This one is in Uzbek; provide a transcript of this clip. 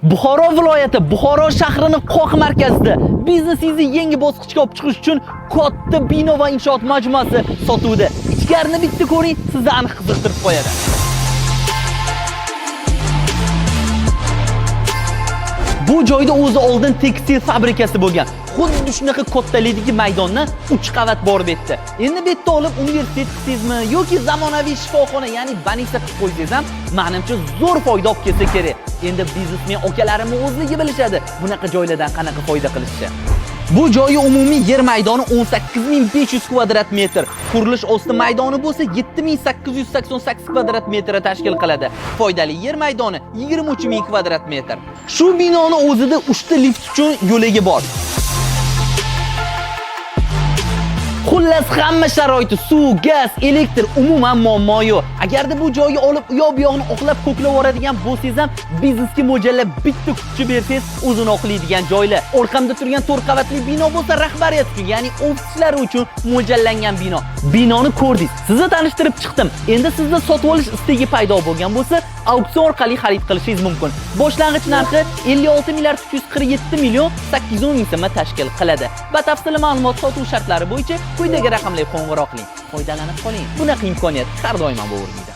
Buxoro viloyati, Buxoro shahrining qoq markazida biznesingizni yangi bosqichga olib chiqish uchun katta bino va inshoot majmuasi sotuvda. Ichkarini bitta ko'ring, sizni aniq qiziqtirib qo'yadi. Bu joyda o'zi oldin tekstil fabrikasi bo'lgan. Xuddi shunaqa kattalikdagi maydondan 3 qavat borib etdi. Endi bu yerda olib universitet qilsizmi yoki zamonaviy shifoxona, ya'ni banisa qilib qo'ysangiz ham, menimcha zo'r foyda olib kelsa kerak. Endi biznesmen akalarimni o'zligi bilishadi, bunaqa joylardan qanaqa foyda qilishni. Bu joyi umumiy yer maydoni 18500 kvadrat metr. Qurilish osti maydoni bo'lsa 7888 kvadrat metr tashkil qiladi. Foydali yer maydoni 23000 kvadrat metr. Shu binoni o'zida 3 ta lift uchun yo'lagi bor. Xullas hamma sharoiti, suv, gaz, elektr umuman muammo yo'q. Agarda bu joyga olib u yoq bu yoqni oqlab ko'klab yoradigan bo'lsangiz ham, biznesga mo'ljallab bitta kuchchi bersangiz, o'zini oqlaydigan joylar. Orqamda turgan 4 qavatli bino bo'lsa rahbariyat uchun, ya'ni ofislar uchun mo'ljallangan bino. Binoni ko'rdingiz, sizni tanishtirib chiqdim. Endi sizda sotib olish istagi paydo bo'lgan bo'lsa, auksion orqali xarid qilishingiz mumkin. Boshlang'ich narxi 56,347 million 810 ming so'm tashkil qiladi. Batafsil ma'lumot sotuv shartlari bo'yicha quyidagi raqamlarga qo'ng'iroq qiling. Foydalanib qoling. Bunaqa imkoniyat har doim bo'lmaydi.